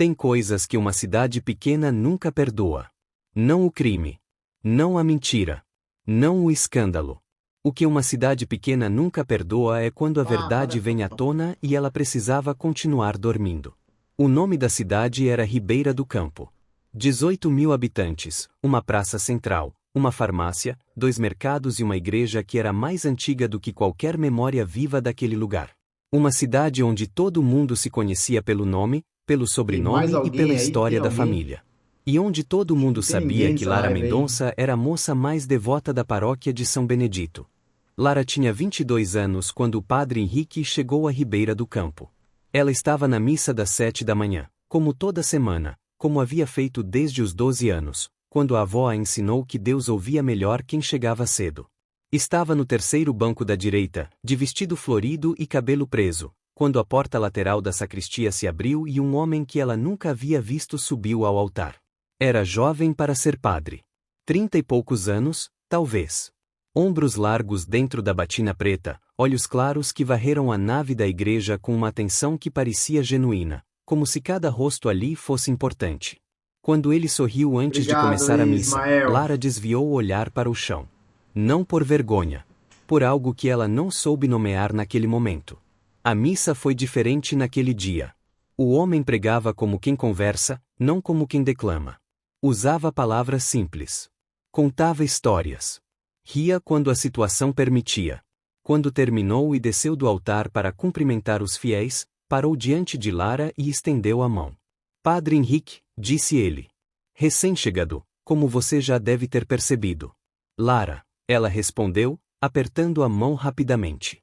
Tem coisas que uma cidade pequena nunca perdoa. Não o crime. Não a mentira. Não o escândalo. O que uma cidade pequena nunca perdoa é quando a verdade vem à tona e ela precisava continuar dormindo. O nome da cidade era Ribeira do Campo. 18.000 habitantes, uma praça central, uma farmácia, 2 mercados e uma igreja que era mais antiga do que qualquer memória viva daquele lugar. Uma cidade onde todo mundo se conhecia pelo nome, pelo sobrenome e pela história da família. E onde todo mundo sabia que Lara Mendonça era a moça mais devota da paróquia de São Benedito. Lara tinha 22 anos quando o padre Henrique chegou a Ribeira do Campo. Ela estava na missa das 7 da manhã, como toda semana, como havia feito desde os 12 anos, quando a avó a ensinou que Deus ouvia melhor quem chegava cedo. Estava no terceiro banco da direita, de vestido florido e cabelo preso, quando a porta lateral da sacristia se abriu e um homem que ela nunca havia visto subiu ao altar. Era jovem para ser padre. 30 e poucos anos, talvez. Ombros largos dentro da batina preta, olhos claros que varreram a nave da igreja com uma atenção que parecia genuína, como se cada rosto ali fosse importante. Quando ele sorriu antes de começar a missa, Lara desviou o olhar para o chão. Não por vergonha. Por algo que ela não soube nomear naquele momento. A missa foi diferente naquele dia. O homem pregava como quem conversa, não como quem declama. Usava palavras simples. Contava histórias. Ria quando a situação permitia. Quando terminou e desceu do altar para cumprimentar os fiéis, parou diante de Lara e estendeu a mão. Padre Henrique, disse ele. Recém-chegado, como você já deve ter percebido. Lara, ela respondeu, apertando a mão rapidamente.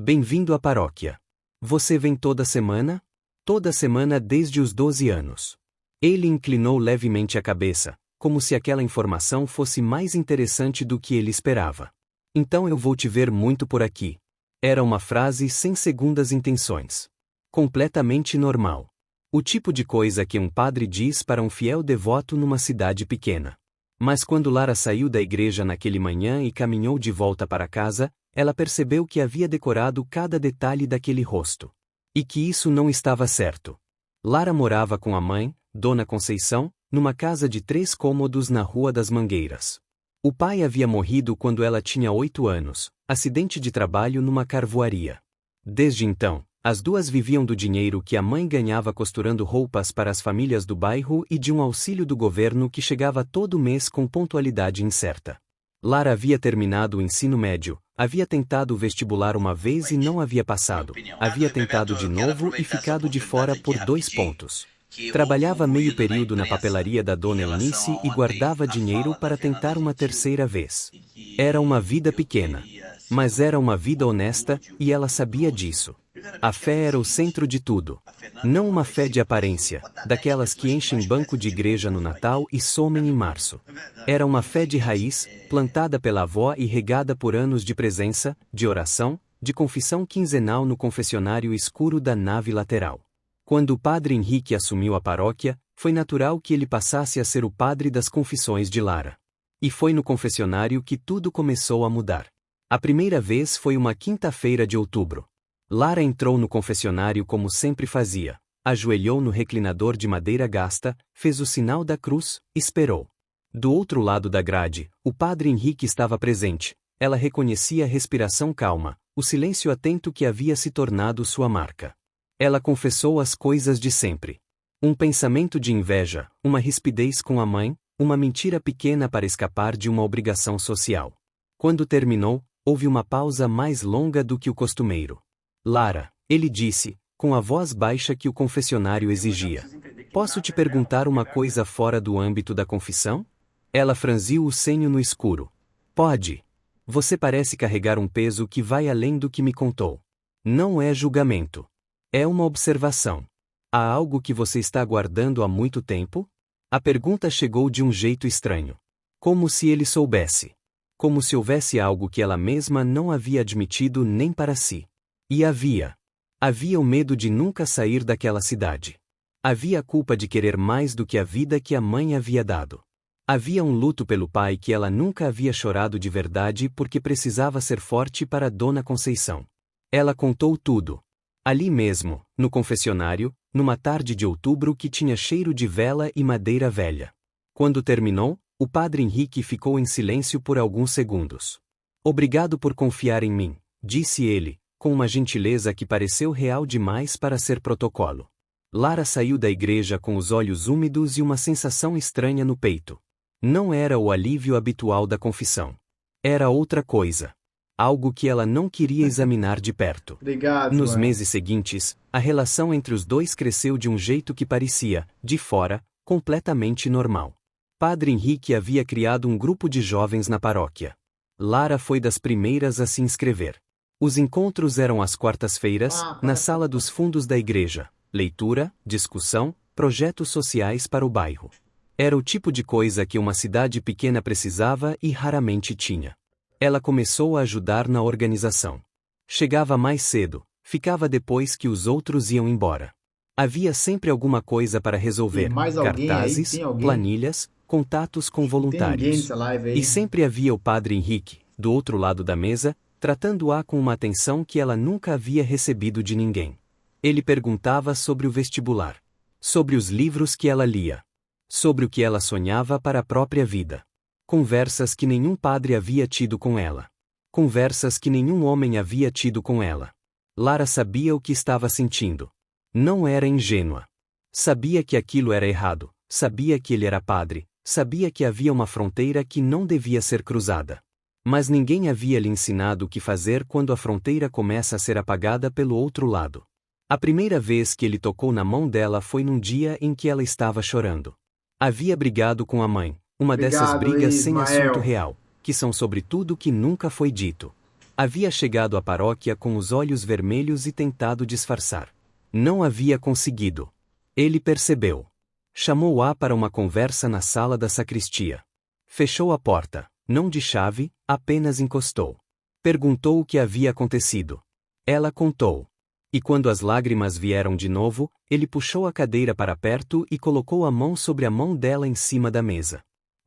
Bem-vindo à paróquia. Você vem toda semana? Toda semana desde os 12 anos. Ele inclinou levemente a cabeça, como se aquela informação fosse mais interessante do que ele esperava. Então eu vou te ver muito por aqui. Era uma frase sem segundas intenções. Completamente normal. O tipo de coisa que um padre diz para um fiel devoto numa cidade pequena. Mas quando Lara saiu da igreja naquele manhã e caminhou de volta para casa, ela percebeu que havia decorado cada detalhe daquele rosto. E que isso não estava certo. Lara morava com a mãe, Dona Conceição, numa casa de 3 cômodos na Rua das Mangueiras. O pai havia morrido quando ela tinha 8 anos, acidente de trabalho numa carvoaria. Desde então, as duas viviam do dinheiro que a mãe ganhava costurando roupas para as famílias do bairro e de um auxílio do governo que chegava todo mês com pontualidade incerta. Lara havia terminado o ensino médio, havia tentado o vestibular uma vez e não havia passado, havia tentado de novo e ficado de fora por 2 pontos. Trabalhava meio período na papelaria da Dona Eunice e guardava dinheiro para tentar uma terceira vez. Era uma vida pequena. Mas era uma vida honesta, e ela sabia disso. A fé era o centro de tudo. Não uma fé de aparência, daquelas que enchem banco de igreja no Natal e somem em março. Era uma fé de raiz, plantada pela avó e regada por anos de presença, de oração, de confissão quinzenal no confessionário escuro da nave lateral. Quando o padre Henrique assumiu a paróquia, foi natural que ele passasse a ser o padre das confissões de Lara. E foi no confessionário que tudo começou a mudar. A primeira vez foi uma quinta-feira de outubro. Lara entrou no confessionário como sempre fazia, ajoelhou no reclinador de madeira gasta, fez o sinal da cruz, esperou. Do outro lado da grade, o padre Henrique estava presente. Ela reconhecia a respiração calma, o silêncio atento que havia se tornado sua marca. Ela confessou as coisas de sempre. Um pensamento de inveja, uma rispidez com a mãe, uma mentira pequena para escapar de uma obrigação social. Quando terminou, houve uma pausa mais longa do que o costumeiro. Lara, ele disse, com a voz baixa que o confessionário exigia. Posso te perguntar uma coisa fora do âmbito da confissão? Ela franziu o senho no escuro. Pode. Você parece carregar um peso que vai além do que me contou. Não é julgamento. É uma observação. Há algo que você está guardando há muito tempo? A pergunta chegou de um jeito estranho. Como se ele soubesse. Como se houvesse algo que ela mesma não havia admitido nem para si. E havia. Havia o medo de nunca sair daquela cidade. Havia a culpa de querer mais do que a vida que a mãe havia dado. Havia um luto pelo pai que ela nunca havia chorado de verdade porque precisava ser forte para Dona Conceição. Ela contou tudo. Ali mesmo, no confessionário, numa tarde de outubro que tinha cheiro de vela e madeira velha. Quando terminou, o padre Henrique ficou em silêncio por alguns segundos. Obrigado por confiar em mim, disse ele, com uma gentileza que pareceu real demais para ser protocolo. Lara saiu da igreja com os olhos úmidos e uma sensação estranha no peito. Não era o alívio habitual da confissão. Era outra coisa. Algo que ela não queria examinar de perto. Obrigado, Nos mano. meses seguintes, a relação entre os dois cresceu de um jeito que parecia, de fora, completamente normal. Padre Henrique havia criado um grupo de jovens na paróquia. Lara foi das primeiras a se inscrever. Os encontros eram às quartas-feiras, na sala dos fundos da igreja. Leitura, discussão, projetos sociais para o bairro. Era o tipo de coisa que uma cidade pequena precisava e raramente tinha. Ela começou a ajudar na organização. Chegava mais cedo, ficava depois que os outros iam embora. Havia sempre alguma coisa para resolver, Tem mais alguém cartazes, aí? Tem alguém? planilhas, contatos com Tem ninguém voluntários. nessa live aí? E sempre havia o padre Henrique, do outro lado da mesa, tratando-a com uma atenção que ela nunca havia recebido de ninguém. Ele perguntava sobre o vestibular, sobre os livros que ela lia, sobre o que ela sonhava para a própria vida. Conversas que nenhum padre havia tido com ela. Conversas que nenhum homem havia tido com ela. Lara sabia o que estava sentindo. Não era ingênua. Sabia que aquilo era errado, sabia que ele era padre, sabia que havia uma fronteira que não devia ser cruzada. Mas ninguém havia lhe ensinado o que fazer quando a fronteira começa a ser apagada pelo outro lado. A primeira vez que ele tocou na mão dela foi num dia em que ela estava chorando. Havia brigado com a mãe, uma dessas Obrigado, brigas sem Ismael. assunto real, que são sobre tudo que nunca foi dito. Havia chegado à paróquia com os olhos vermelhos e tentado disfarçar. Não havia conseguido. Ele percebeu. Chamou-a para uma conversa na sala da sacristia. Fechou a porta, não de chave, apenas encostou. Perguntou o que havia acontecido. Ela contou. E quando as lágrimas vieram de novo, ele puxou a cadeira para perto e colocou a mão sobre a mão dela em cima da mesa.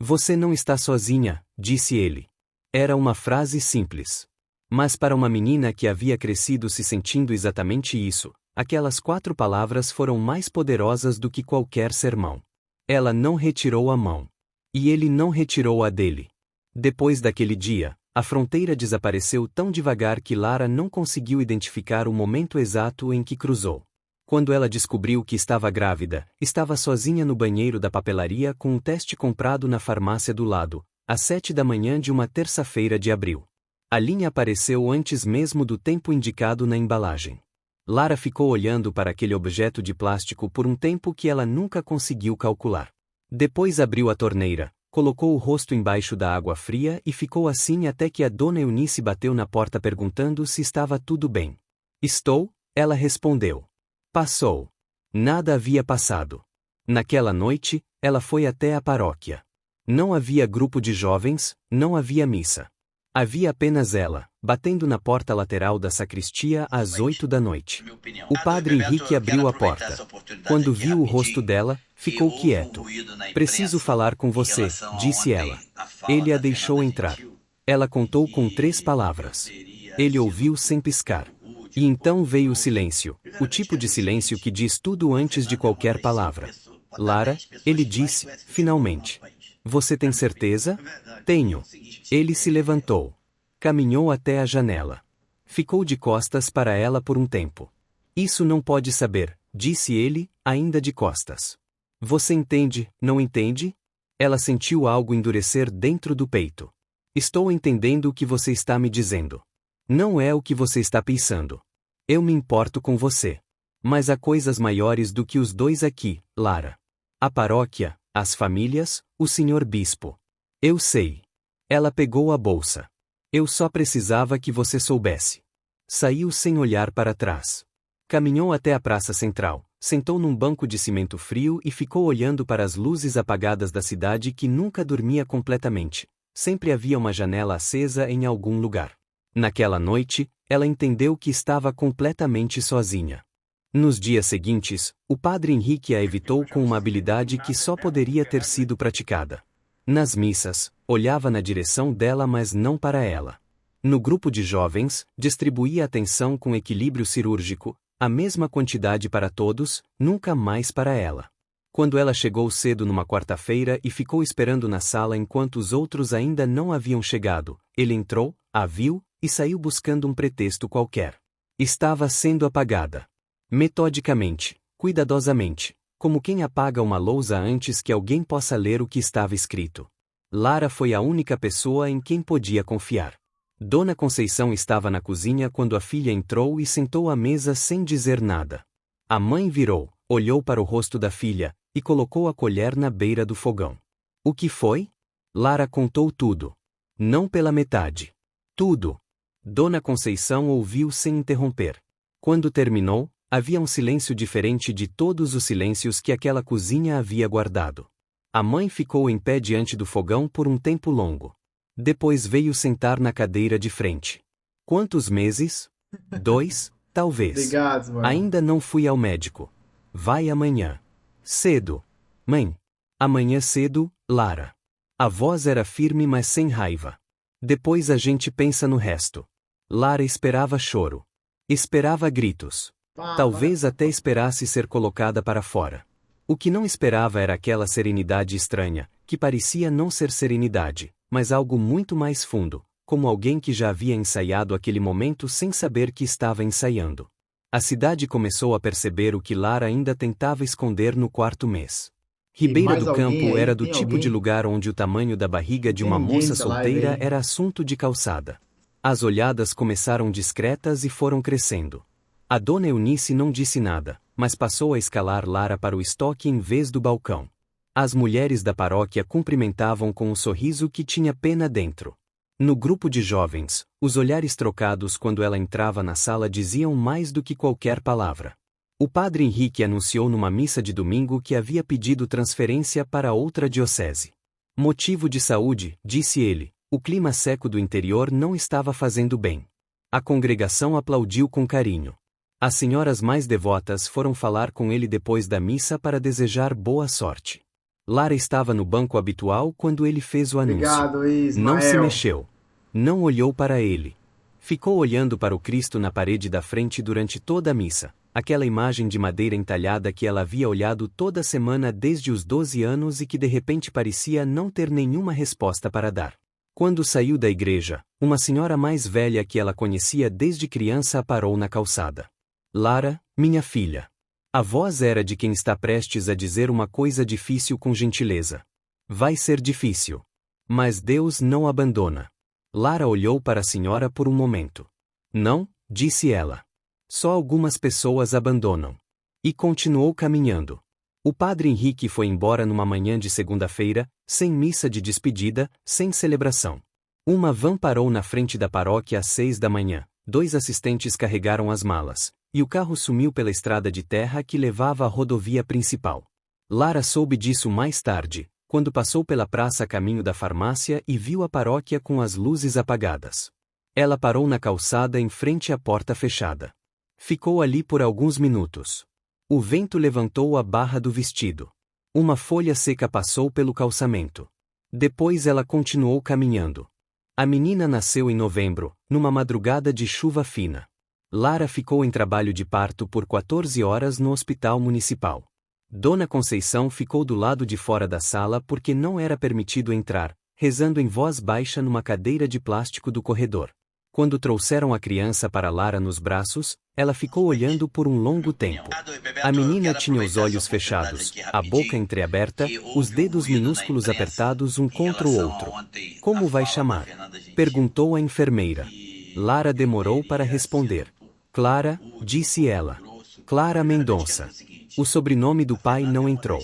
Você não está sozinha, disse ele. Era uma frase simples. Mas para uma menina que havia crescido se sentindo exatamente isso, aquelas 4 palavras foram mais poderosas do que qualquer sermão. Ela não retirou a mão. E ele não retirou a dele. Depois daquele dia, a fronteira desapareceu tão devagar que Lara não conseguiu identificar o momento exato em que cruzou. Quando ela descobriu que estava grávida, estava sozinha no banheiro da papelaria com um teste comprado na farmácia do lado, às 7 da manhã de uma terça-feira de abril. A linha apareceu antes mesmo do tempo indicado na embalagem. Lara ficou olhando para aquele objeto de plástico por um tempo que ela nunca conseguiu calcular. Depois abriu a torneira, colocou o rosto embaixo da água fria e ficou assim até que a dona Eunice bateu na porta perguntando se estava tudo bem. Estou, ela respondeu. Passou. Nada havia passado. Naquela noite, ela foi até a paróquia. Não havia grupo de jovens, não havia missa. Havia apenas ela, batendo na porta lateral da sacristia às 8 da noite. O padre Henrique abriu a porta. Quando viu o rosto dela, ficou quieto. Preciso falar com você, disse ela. Ele a deixou entrar. Ela contou com 3 palavras. Ele ouviu sem piscar. E então veio o silêncio, o tipo de silêncio que diz tudo antes de qualquer palavra. Lara, ele disse, finalmente. Você tem certeza? Tenho. Ele se levantou. Caminhou até a janela. Ficou de costas para ela por um tempo. Isso não pode saber, disse ele, ainda de costas. Você entende, não entende? Ela sentiu algo endurecer dentro do peito. Estou entendendo o que você está me dizendo. Não é o que você está pensando. Eu me importo com você. Mas há coisas maiores do que os dois aqui, Lara. A paróquia, as famílias, o senhor bispo. Eu sei. Ela pegou a bolsa. Eu só precisava que você soubesse. Saiu sem olhar para trás. Caminhou até a praça central, sentou num banco de cimento frio e ficou olhando para as luzes apagadas da cidade que nunca dormia completamente. Sempre havia uma janela acesa em algum lugar. Naquela noite, ela entendeu que estava completamente sozinha. Nos dias seguintes, o padre Henrique a evitou com uma habilidade que só poderia ter sido praticada. Nas missas, olhava na direção dela mas não para ela. No grupo de jovens, distribuía atenção com equilíbrio cirúrgico, A mesma quantidade para todos, nunca mais para ela. Quando ela chegou cedo numa quarta-feira e ficou esperando na sala enquanto os outros ainda não haviam chegado, ele entrou, a viu, e saiu buscando um pretexto qualquer. Estava sendo apagada. Metodicamente, cuidadosamente, como quem apaga uma lousa antes que alguém possa ler o que estava escrito. Lara foi a única pessoa em quem podia confiar. Dona Conceição estava na cozinha quando a filha entrou e sentou à mesa sem dizer nada. A mãe virou, olhou para o rosto da filha, e colocou a colher na beira do fogão. O que foi? Lara contou tudo. Não pela metade. Tudo. Dona Conceição ouviu sem interromper. Quando terminou, havia um silêncio diferente de todos os silêncios que aquela cozinha havia guardado. A mãe ficou em pé diante do fogão por um tempo longo. Depois veio sentar na cadeira de frente. Quantos meses? 2, talvez. Obrigado, mano. Ainda não fui ao médico. Vai amanhã. Cedo. Mãe. Amanhã cedo, Lara. A voz era firme mas sem raiva. Depois a gente pensa no resto. Lara esperava choro. Esperava gritos. Talvez até esperasse ser colocada para fora. O que não esperava era aquela serenidade estranha, que parecia não ser serenidade, mas algo muito mais fundo, como alguém que já havia ensaiado aquele momento sem saber que estava ensaiando. A cidade começou a perceber o que Lara ainda tentava esconder no quarto mês. Ribeira do Campo era do tipo de lugar onde o tamanho da barriga de uma moça solteira era assunto de calçada. As olhadas começaram discretas e foram crescendo. A dona Eunice não disse nada, mas passou a escalar Lara para o estoque em vez do balcão. As mulheres da paróquia cumprimentavam com um sorriso que tinha pena dentro. No grupo de jovens, os olhares trocados quando ela entrava na sala diziam mais do que qualquer palavra. O padre Henrique anunciou numa missa de domingo que havia pedido transferência para outra diocese. Motivo de saúde, disse ele, o clima seco do interior não estava fazendo bem. A congregação aplaudiu com carinho. As senhoras mais devotas foram falar com ele depois da missa para desejar boa sorte. Lara estava no banco habitual quando ele fez o anúncio. Obrigado, Ismael. Não se mexeu. Não olhou para ele. Ficou olhando para o Cristo na parede da frente durante toda a missa, aquela imagem de madeira entalhada que ela havia olhado toda semana desde os 12 anos e que de repente parecia não ter nenhuma resposta para dar. Quando saiu da igreja, uma senhora mais velha que ela conhecia desde criança a parou na calçada. Lara, minha filha. A voz era de quem está prestes a dizer uma coisa difícil com gentileza. Vai ser difícil. Mas Deus não abandona. Lara olhou para a senhora por um momento. Não, disse ela. Só algumas pessoas abandonam. E continuou caminhando. O padre Henrique foi embora numa manhã de segunda-feira, sem missa de despedida, sem celebração. Uma van parou na frente da paróquia às 6 da manhã, 2 assistentes carregaram as malas, e o carro sumiu pela estrada de terra que levava à rodovia principal. Lara soube disso mais tarde, quando passou pela praça a caminho da farmácia e viu a paróquia com as luzes apagadas. Ela parou na calçada em frente à porta fechada. Ficou ali por alguns minutos. O vento levantou a barra do vestido. Uma folha seca passou pelo calçamento. Depois ela continuou caminhando. A menina nasceu em novembro, numa madrugada de chuva fina. Lara ficou em trabalho de parto por 14 horas no hospital municipal. Dona Conceição ficou do lado de fora da sala porque não era permitido entrar, rezando em voz baixa numa cadeira de plástico do corredor. Quando trouxeram a criança para Lara nos braços, ela ficou olhando por um longo tempo. A menina tinha os olhos fechados, a boca entreaberta, os dedos minúsculos apertados um contra o outro. Como vai chamar? Perguntou a enfermeira. Lara demorou para responder. Clara, disse ela. Clara Mendonça. O sobrenome do pai não entrou.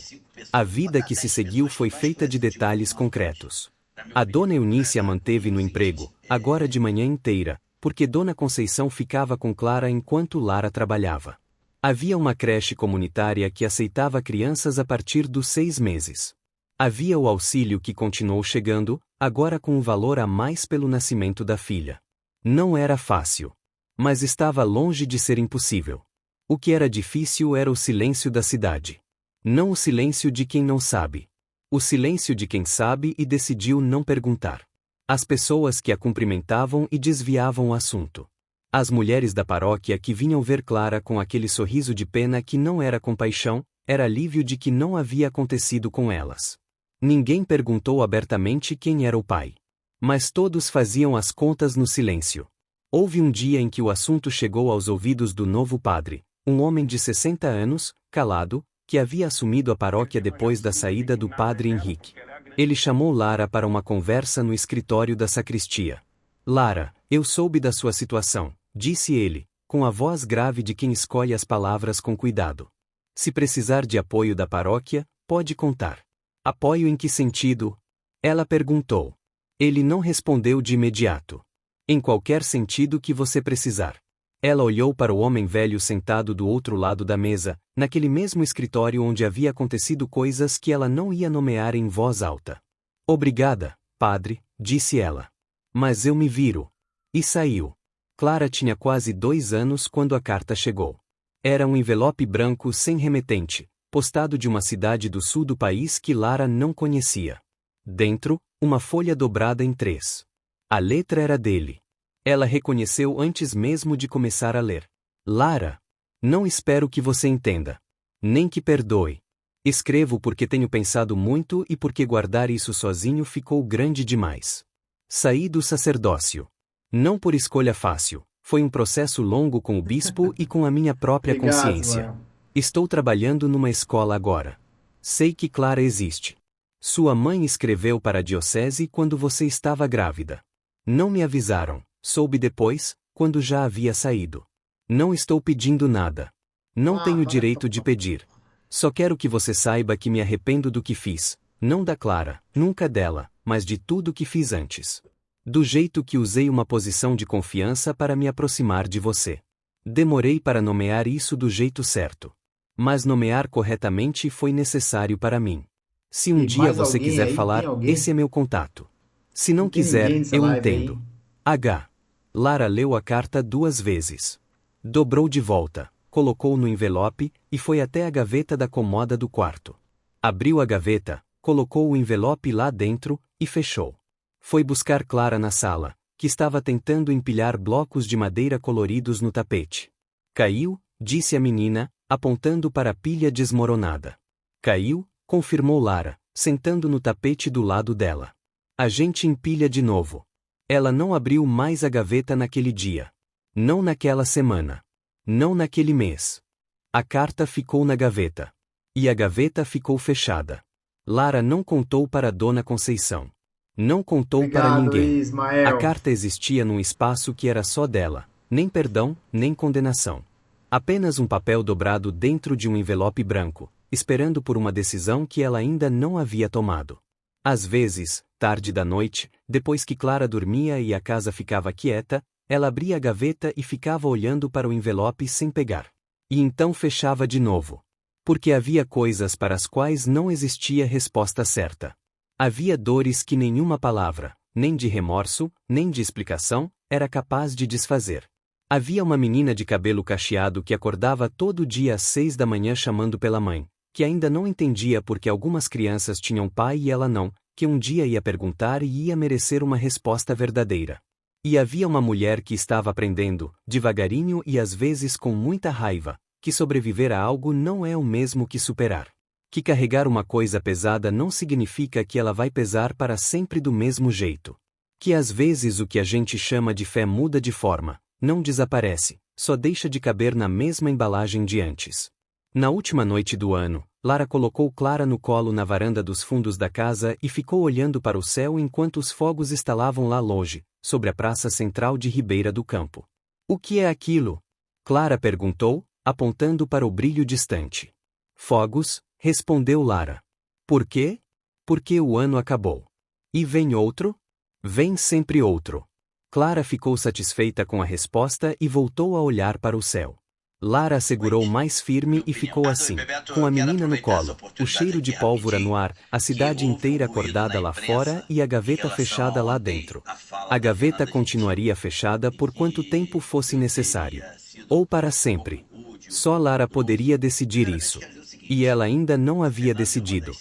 A vida que se seguiu foi feita de detalhes concretos. A dona Eunice a manteve no emprego, agora de manhã inteira, porque Dona Conceição ficava com Clara enquanto Lara trabalhava. Havia uma creche comunitária que aceitava crianças a partir dos 6 meses. Havia o auxílio que continuou chegando, agora com um valor a mais pelo nascimento da filha. Não era fácil. Mas estava longe de ser impossível. O que era difícil era o silêncio da cidade. Não o silêncio de quem não sabe. O silêncio de quem sabe e decidiu não perguntar. As pessoas que a cumprimentavam e desviavam o assunto. As mulheres da paróquia que vinham ver Clara com aquele sorriso de pena que não era compaixão, era alívio de que não havia acontecido com elas. Ninguém perguntou abertamente quem era o pai. Mas todos faziam as contas no silêncio. Houve um dia em que o assunto chegou aos ouvidos do novo padre, um homem de 60 anos, calado, que havia assumido a paróquia depois da saída do padre Henrique. Ele chamou Lara para uma conversa no escritório da sacristia. Lara, eu soube da sua situação, disse ele, com a voz grave de quem escolhe as palavras com cuidado. Se precisar de apoio da paróquia, pode contar. Apoio em que sentido? Ela perguntou. Ele não respondeu de imediato. Em qualquer sentido que você precisar. Ela olhou para o homem velho sentado do outro lado da mesa, naquele mesmo escritório onde havia acontecido coisas que ela não ia nomear em voz alta. Obrigada, padre, disse ela. Mas eu me viro. E saiu. Clara tinha quase 2 anos quando a carta chegou. Era um envelope branco sem remetente, postado de uma cidade do sul do país que Lara não conhecia. Dentro, uma folha dobrada em 3. A letra era dele. Ela reconheceu antes mesmo de começar a ler. Lara, não espero que você entenda. Nem que perdoe. Escrevo porque tenho pensado muito e porque guardar isso sozinho ficou grande demais. Saí do sacerdócio. Não por escolha fácil, foi um processo longo com o bispo e com a minha própria consciência. Estou trabalhando numa escola agora. Sei que Clara existe. Sua mãe escreveu para a diocese quando você estava grávida. Não me avisaram, soube depois, quando já havia saído. Não estou pedindo nada. Não tenho direito de pedir. Só quero que você saiba que me arrependo do que fiz, não da Clara, nunca dela, mas de tudo que fiz antes. Do jeito que usei uma posição de confiança para me aproximar de você. Demorei para nomear isso do jeito certo. Mas nomear corretamente foi necessário para mim. Se um dia você quiser falar, esse é meu contato. Se não quiser, eu entendo. H. Lara leu a carta 2 vezes. Dobrou de volta, colocou no envelope, e foi até a gaveta da comoda do quarto. Abriu a gaveta, colocou o envelope lá dentro, e fechou. Foi buscar Clara na sala, que estava tentando empilhar blocos de madeira coloridos no tapete. Caiu, disse a menina, apontando para a pilha desmoronada. Caiu, confirmou Lara, sentando no tapete do lado dela. A gente empilha de novo. Ela não abriu mais a gaveta naquele dia. Não naquela semana. Não naquele mês. A carta ficou na gaveta. E a gaveta ficou fechada. Lara não contou para Dona Conceição. Não contou para ninguém. A carta existia num espaço que era só dela, nem perdão, nem condenação. Apenas um papel dobrado dentro de um envelope branco, esperando por uma decisão que ela ainda não havia tomado. Às vezes, tarde da noite, depois que Clara dormia e a casa ficava quieta, ela abria a gaveta e ficava olhando para o envelope sem pegar. E então fechava de novo. Porque havia coisas para as quais não existia resposta certa. Havia dores que nenhuma palavra, nem de remorso, nem de explicação, era capaz de desfazer. Havia uma menina de cabelo cacheado que acordava todo dia às 6 da manhã chamando pela mãe, que ainda não entendia porque algumas crianças tinham pai e ela não, que um dia ia perguntar e ia merecer uma resposta verdadeira. E havia uma mulher que estava aprendendo, devagarinho e às vezes com muita raiva, que sobreviver a algo não é o mesmo que superar. Que carregar uma coisa pesada não significa que ela vai pesar para sempre do mesmo jeito. Que às vezes o que a gente chama de fé muda de forma, não desaparece, só deixa de caber na mesma embalagem de antes. Na última noite do ano, Lara colocou Clara no colo na varanda dos fundos da casa e ficou olhando para o céu enquanto os fogos estalavam lá longe, sobre a praça central de Ribeira do Campo. O que é aquilo? Clara perguntou, apontando para o brilho distante. Fogos, respondeu Lara. Por quê? Porque o ano acabou. E vem outro? Vem sempre outro. Clara ficou satisfeita com a resposta e voltou a olhar para o céu. Lara segurou mais firme e ficou assim, com a menina no colo, o cheiro de pólvora no ar, a cidade inteira acordada lá fora e a gaveta fechada lá dentro. A gaveta continuaria fechada por quanto tempo fosse necessário. Ou para sempre. Só Lara poderia decidir isso. E ela ainda não havia decidido.